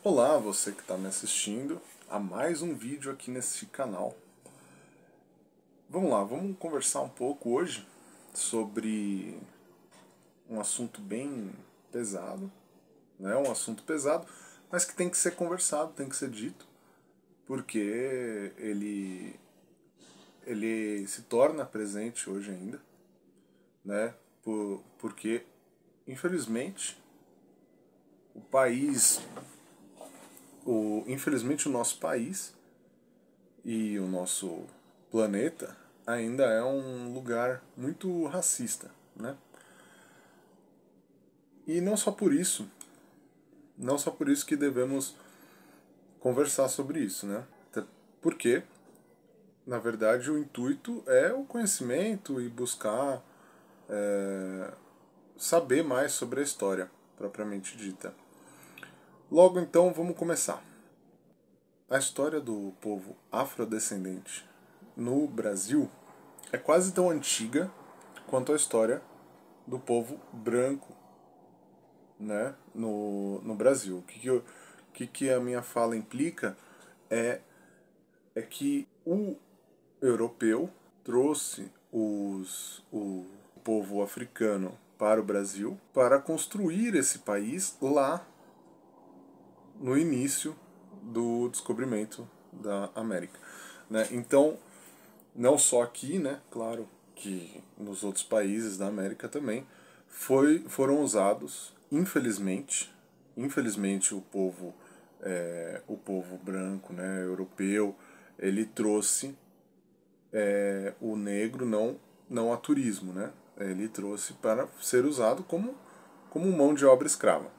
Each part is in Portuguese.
Olá, você que está me assistindo a mais um vídeo aqui nesse canal. Vamos lá, vamos conversar um pouco hoje sobre um assunto bem pesado, né? Um assunto pesado, mas que tem que ser conversado, tem que ser dito, porque ele se torna presente hoje ainda, né? Porque infelizmente o país, infelizmente o nosso país e o nosso planeta ainda é um lugar muito racista, né? E não só por isso que devemos conversar sobre isso, né? Até porque, na verdade, o intuito é o conhecimento e buscar saber mais sobre a história propriamente dita. Logo então, vamos começar. A história do povo afrodescendente no Brasil é quase tão antiga quanto a história do povo branco, né, no Brasil. O que a minha fala implica é, é que o europeu trouxe o povo africano para o Brasil para construir esse país lá no início do descobrimento da América, né? Então, não só aqui, né, claro que nos outros países da América também, foram usados, infelizmente o povo branco, né, europeu, ele trouxe o negro não a turismo, né, ele trouxe para ser usado como mão de obra escrava.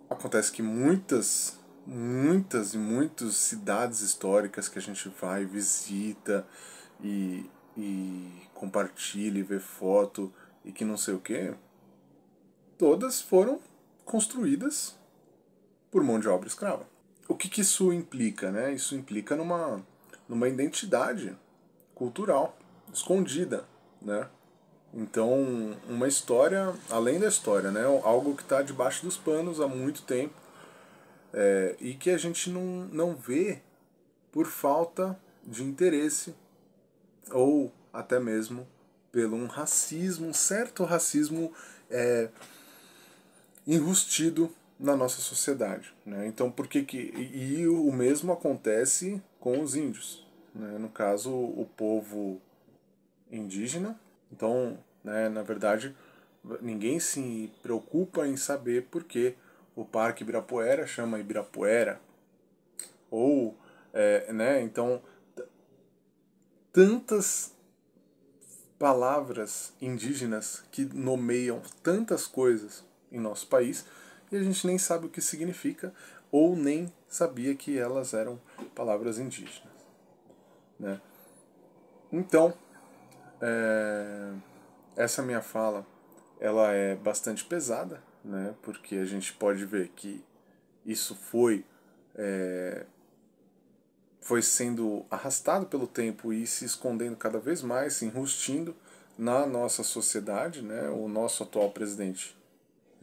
Acontece que muitas cidades históricas que a gente vai, visita e compartilha e vê foto e que não sei o que, todas foram construídas por mão de obra escrava. O que isso implica, né? Isso implica numa identidade cultural escondida, né? Então, uma história além da história, né? Algo que está debaixo dos panos há muito tempo, e que a gente não vê por falta de interesse ou até mesmo pelo um certo racismo enrustido na nossa sociedade, né? Então, por que e o mesmo acontece com os índios, né? No caso, o povo indígena. Então, né, na verdade, ninguém se preocupa em saber por que o Parque Ibirapuera chama Ibirapuera, ou, né, então, tantas palavras indígenas que nomeiam tantas coisas em nosso país e a gente nem sabe o que significa ou nem sabia que elas eram palavras indígenas, né? Então, essa minha fala ela é bastante pesada, né? Porque a gente pode ver que isso foi sendo arrastado pelo tempo e se escondendo cada vez mais, se enrustindo na nossa sociedade, né? O nosso atual presidente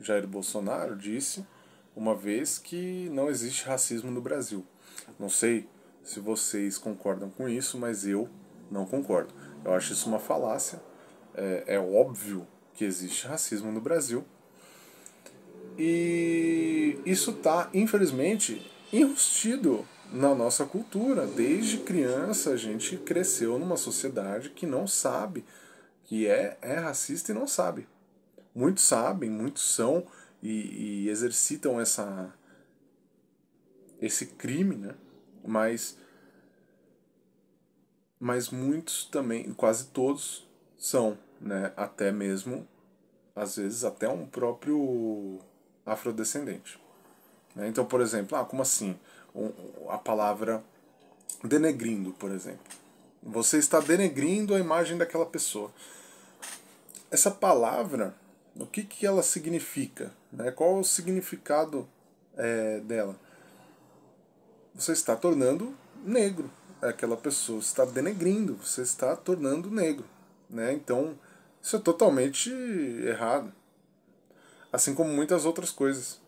Jair Bolsonaro disse uma vez que não existe racismo no Brasil. Não sei se vocês concordam com isso, mas eu não concordo. Eu acho isso uma falácia. É óbvio que existe racismo no Brasil. E isso está, infelizmente, enrustido na nossa cultura. Desde criança a gente cresceu numa sociedade que não sabe que é racista e não sabe. Muitos sabem, muitos são e exercitam esse crime, né? Mas, mas muitos também, quase todos, são, né? Até mesmo, às vezes, até um próprio afrodescendente. Né? Então, por exemplo, como assim? A palavra denegrindo, por exemplo. Você está denegrindo a imagem daquela pessoa. Essa palavra, o que ela significa? Né? Qual o significado dela? Você está tornando negro aquela pessoa, você está denegrindo, você está tornando negro. Né? Então, isso é totalmente errado. Assim como muitas outras coisas.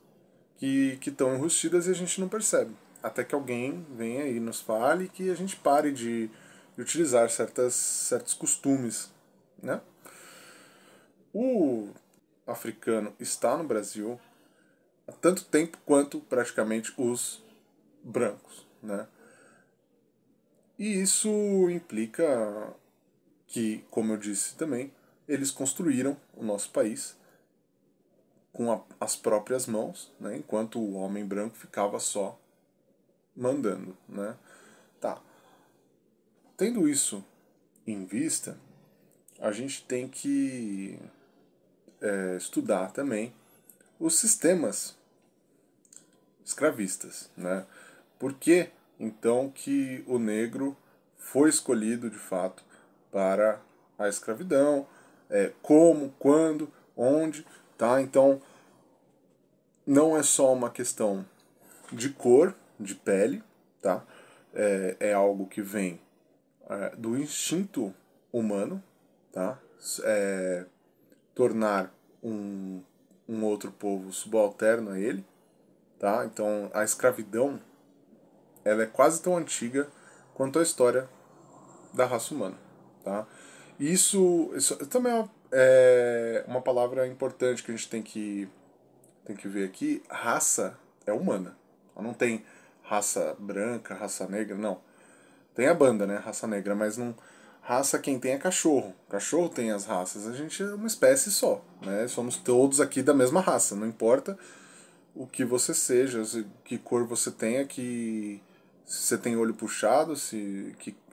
que estão enrustidas e a gente não percebe. Até que alguém venha e nos fale que a gente pare de utilizar certos costumes, né? O africano está no Brasil há tanto tempo quanto praticamente os brancos, né? E isso implica que, como eu disse também, eles construíram o nosso país com as próprias mãos, né? Enquanto o homem branco ficava só mandando, né? Tá. Tendo isso em vista, a gente tem que estudar também os sistemas escravistas, né? Por que então que o negro foi escolhido de fato para a escravidão? Como, quando, onde, tá? Então não é só uma questão de cor, de pele, tá? É algo que vem do instinto humano, tá? Tornar um outro povo subalterno a ele, tá? Então a escravidão ela é quase tão antiga quanto a história da raça humana, tá? E isso também é uma palavra importante que a gente tem que ver aqui. Raça é humana. Não tem raça branca, raça negra, não. Tem a banda, né? Raça negra, mas não. Raça quem tem é cachorro. Cachorro tem as raças. A gente é uma espécie só, né? Somos todos aqui da mesma raça. Não importa o que você seja, que cor você tenha, que se você tem olho puxado,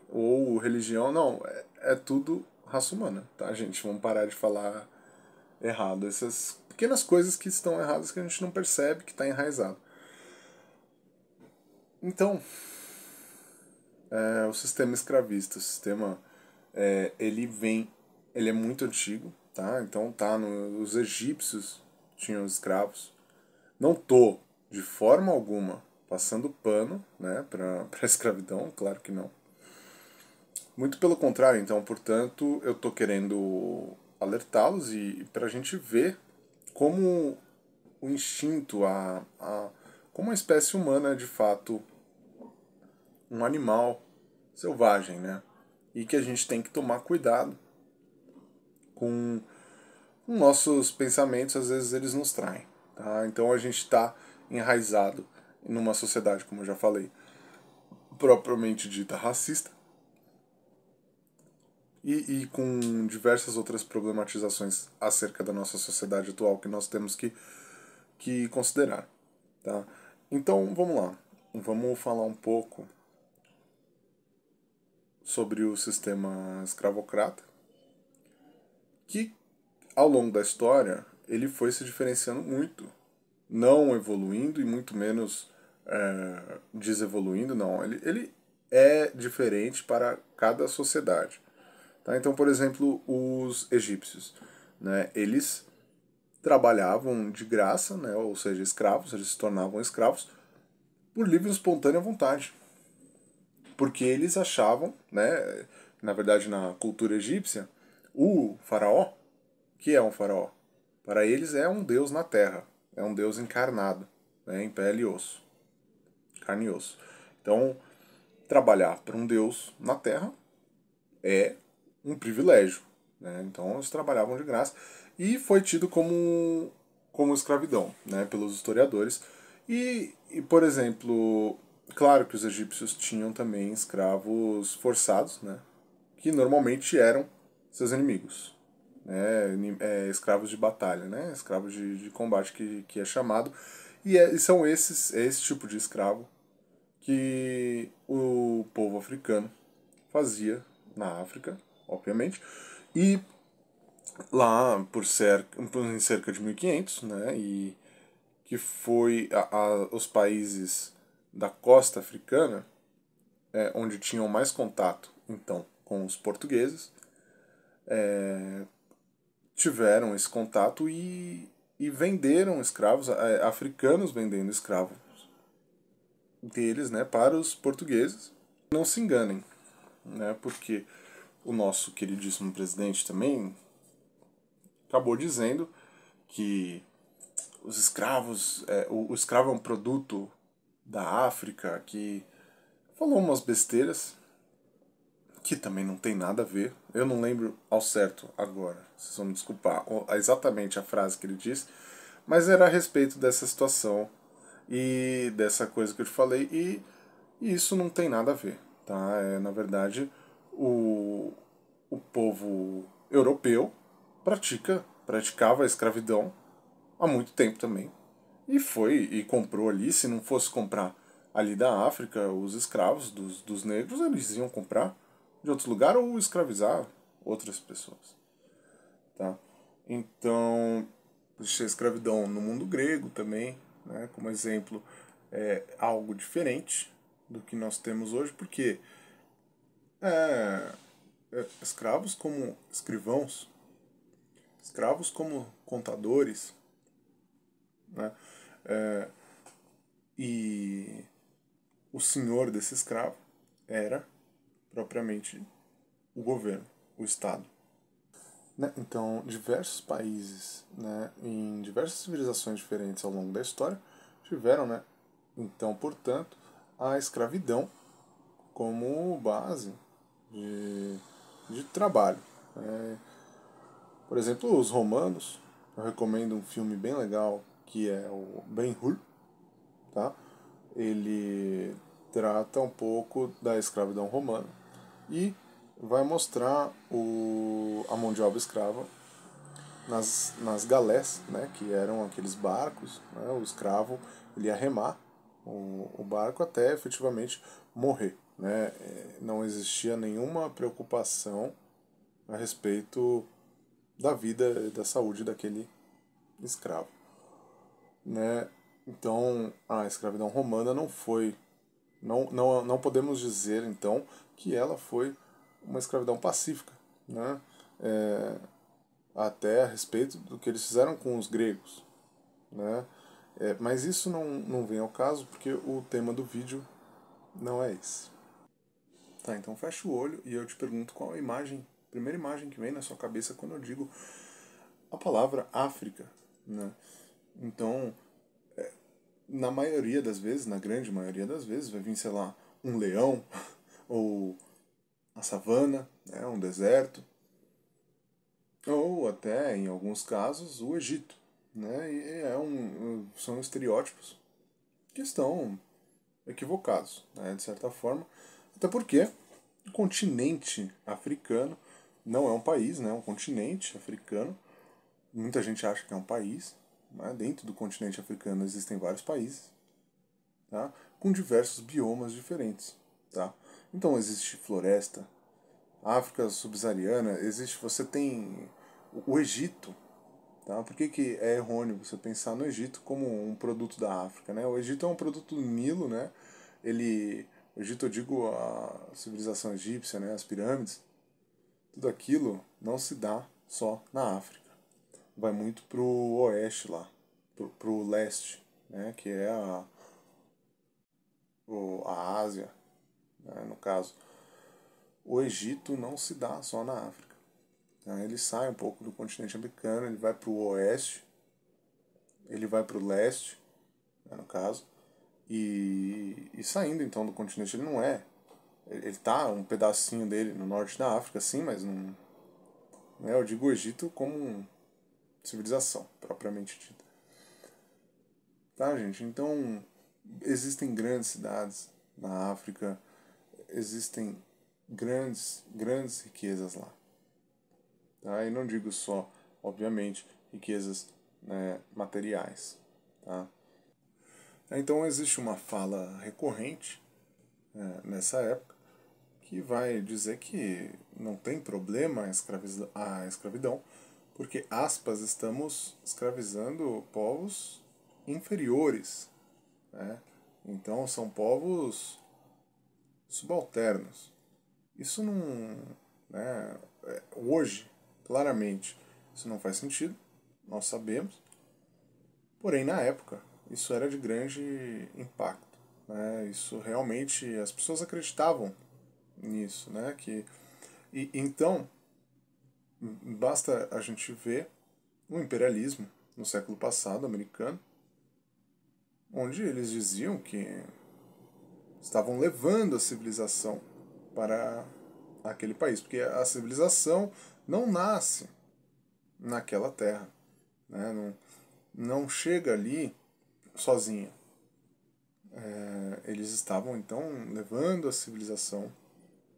ou religião, não, é tudo raça humana, tá, gente? Vamos parar de falar errado. Essas pequenas coisas que estão erradas que a gente não percebe que está enraizado. Então, o sistema escravista, o sistema, ele é muito antigo, tá? Então tá, os egípcios tinham escravos. Não tô, de forma alguma, passando pano, né, para escravidão, claro que não. Muito pelo contrário, então, portanto, eu tô querendo alertá-los e para a gente ver como o instinto, como a espécie humana é de fato um animal selvagem, né? E que a gente tem que tomar cuidado com nossos pensamentos, às vezes eles nos traem, tá? Então a gente está enraizado numa sociedade, como eu já falei, propriamente dita racista e com diversas outras problematizações acerca da nossa sociedade atual que nós temos que considerar, tá? Então vamos lá, vamos falar um pouco sobre o sistema escravocrata, que ao longo da história ele foi se diferenciando muito, não evoluindo e muito menos desevoluindo, não. Ele é diferente para cada sociedade. Tá? Então, por exemplo, os egípcios, né, eles trabalhavam de graça, né, ou seja, escravos, eles se tornavam escravos por livre e espontânea vontade. Porque eles achavam, né, na verdade na cultura egípcia, o faraó, que é um faraó? Para eles é um deus na terra, é um deus encarnado, né, em pele e osso, carne e osso. Então, trabalhar para um deus na terra é um privilégio, né? Então, eles trabalhavam de graça e foi tido como escravidão, né, pelos historiadores. Por exemplo, claro que os egípcios tinham também escravos forçados, né, que normalmente eram seus inimigos, né, escravos de batalha, né, escravos de combate que é chamado, e são esse tipo de escravo que o povo africano fazia na África, obviamente, e lá em cerca de 1500, né, e que foi os países da costa africana onde tinham mais contato, então, com os portugueses, tiveram esse contato e venderam escravos, africanos vendendo escravos deles, né, para os portugueses. Não se enganem, né, porque o nosso queridíssimo presidente também acabou dizendo que os escravos, o escravo é um produto da África, que falou umas besteiras que também não tem nada a ver. Eu não lembro ao certo agora, vocês vão me desculpar exatamente a frase que ele disse, mas era a respeito dessa situação e dessa coisa que eu te falei, e isso não tem nada a ver, tá? Na verdade, o povo europeu praticava a escravidão há muito tempo também, e comprou ali. Se não fosse comprar ali da África os escravos dos negros, eles iam comprar de outro lugar ou escravizar outras pessoas, tá? Então, existe a escravidão no mundo grego também, né, como exemplo, é algo diferente do que nós temos hoje, porque é, escravos como escrivãos, escravos como contadores, né, e o senhor desse escravo era propriamente o governo, o Estado. Né? Então, diversos países, né, em diversas civilizações diferentes ao longo da história, tiveram, né, então, portanto, a escravidão como base de trabalho. Né? Por exemplo, os romanos, eu recomendo um filme bem legal que é o Ben-Hur, tá? Ele trata um pouco da escravidão romana e vai mostrar a mão de obra escrava nas galés, né, que eram aqueles barcos, né, o escravo ele ia remar o barco até efetivamente morrer. Né, não existia nenhuma preocupação a respeito da vida e da saúde daquele escravo. Né. Então a escravidão romana não foi, não podemos dizer então que ela foi uma escravidão pacífica, né? Até a respeito do que eles fizeram com os gregos, né? Mas isso não vem ao caso porque o tema do vídeo não é esse. Tá, então fecha o olho e eu te pergunto qual a primeira imagem que vem na sua cabeça quando eu digo a palavra África, né? Então, na maioria das vezes, na grande maioria das vezes, vai vir, sei lá, um leão ou a savana, né, um deserto, ou até, em alguns casos, o Egito. Né? E são estereótipos que estão equivocados, né, de certa forma, até porque o continente africano não é um país, né, é um continente africano. Muita gente acha que é um país, mas dentro do continente africano existem vários países, tá, com diversos biomas diferentes. Tá? Então existe floresta, África subsaariana, você tem o Egito. Tá? Por que é errôneo você pensar no Egito como um produto da África? Né? O Egito é um produto do Nilo, né? O Egito, eu digo a civilização egípcia, né? As pirâmides, tudo aquilo não se dá só na África. Vai muito pro oeste lá, pro leste, né? Que é a Ásia, né? No caso. O Egito não se dá só na África. Tá? Ele sai um pouco do continente americano, ele vai pro oeste, ele vai pro leste, né, no caso, e saindo então do continente, ele não é. Ele tá um pedacinho dele no norte da África, sim, mas não. Né, eu digo o Egito como civilização, propriamente dita. Tá, gente? Então, existem grandes cidades na África, existem grandes riquezas lá. Tá? E não digo só, obviamente, riquezas, né, materiais. Tá? Então existe uma fala recorrente, nessa época, que vai dizer que não tem problema a escravidão, porque, aspas, estamos escravizando povos inferiores. Né? Então são povos subalternos. Isso não. Né, hoje, claramente, isso não faz sentido, nós sabemos, porém na época isso era de grande impacto. Né? Isso realmente, as pessoas acreditavam nisso. Né? Então, basta a gente ver o imperialismo, no século passado, americano, onde eles diziam que estavam levando a civilização para aquele país, porque a civilização não nasce naquela terra, né? Não chega ali sozinha. Eles estavam então levando a civilização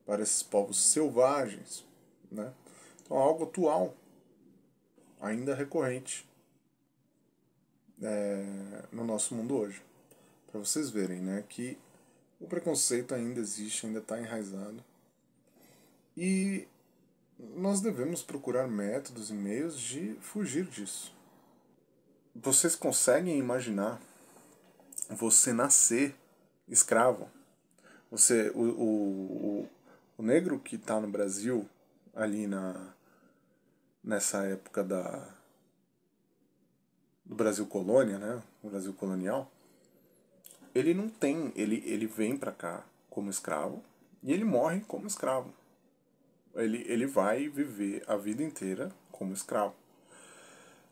para esses povos selvagens, né? Então algo atual, ainda recorrente no nosso mundo hoje, para vocês verem, né, que o preconceito ainda existe, ainda está enraizado, e nós devemos procurar métodos e meios de fugir disso. Vocês conseguem imaginar você nascer escravo? Você, o negro que está no Brasil, ali nessa época do Brasil colônia, né, o Brasil colonial, ele não tem, ele vem para cá como escravo e ele morre como escravo. Ele vai viver a vida inteira como escravo.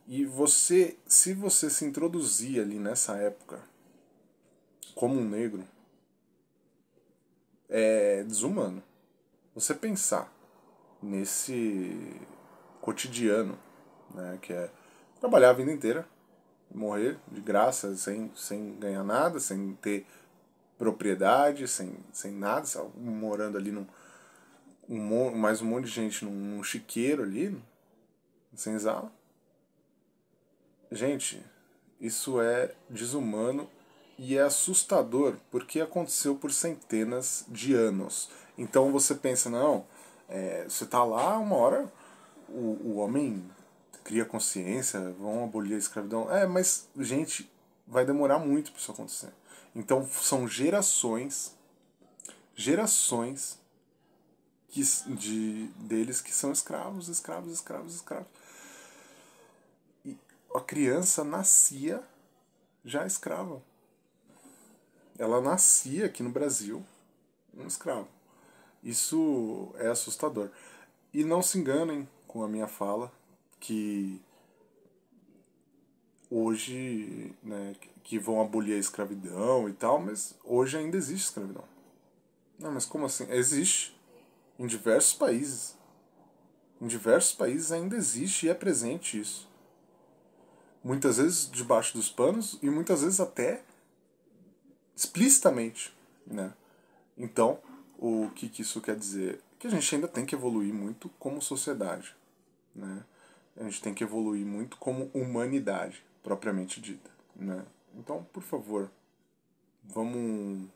E você, se você se introduzir ali nessa época como um negro, é desumano. Você pensar nesse cotidiano, né, que é trabalhar a vida inteira, morrer de graça, sem ganhar nada, sem ter propriedade, sem nada, morando ali mais um monte de gente num chiqueiro ali, sem senzala. Gente, isso é desumano e é assustador porque aconteceu por centenas de anos. Então você pensa, não, você tá lá, uma hora o homem cria consciência, vão abolir a escravidão. Mas, gente, vai demorar muito para isso acontecer. Então são gerações deles que são escravos. E a criança nascia já escrava. Ela nascia aqui no Brasil um escravo. Isso é assustador. E não se enganem com a minha fala que hoje, né, que vão abolir a escravidão e tal, mas hoje ainda existe escravidão. Não, mas como assim? Existe em diversos países. Em diversos países ainda existe e é presente isso. Muitas vezes debaixo dos panos e muitas vezes até explicitamente, né? Então, o que isso quer dizer? Que a gente ainda tem que evoluir muito como sociedade, né? A gente tem que evoluir muito como humanidade, propriamente dita, né? Então, por favor, vamos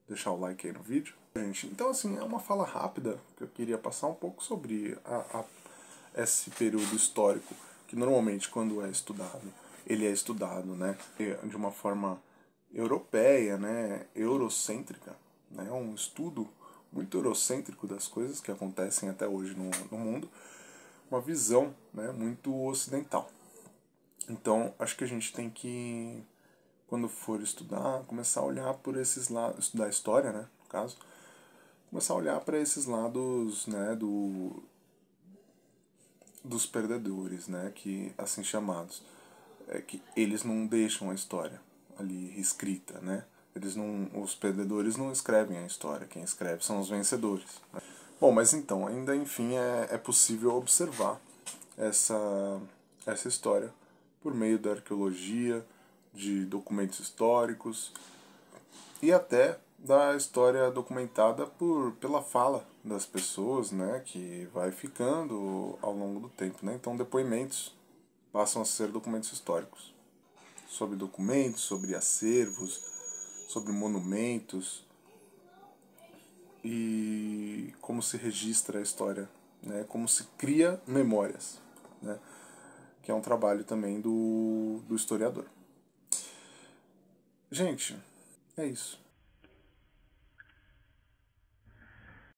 deixar o like aí no vídeo. Gente, então assim, é uma fala rápida que eu queria passar um pouco sobre esse período histórico, que normalmente quando é estudado, ele é estudado, né, de uma forma europeia, né, eurocêntrica, né, um estudo muito eurocêntrico das coisas que acontecem até hoje no mundo, uma visão, né, muito ocidental. Então, acho que a gente tem que, quando for estudar, começar a olhar por esses lados, estudar história, né, no caso, começar a olhar para esses lados, né, dos perdedores, né, que assim chamados, que eles não deixam a história ali escrita, né? Os perdedores não escrevem a história, quem escreve são os vencedores. Né? Bom, mas então, ainda enfim é possível observar essa história por meio da arqueologia, de documentos históricos e até da história documentada pela fala das pessoas, né, que vai ficando ao longo do tempo, né? Então depoimentos passam a ser documentos históricos, sobre documentos, sobre acervos, sobre monumentos e como se registra a história, né? Como se cria memórias, né? Que é um trabalho também do historiador. Gente, é isso.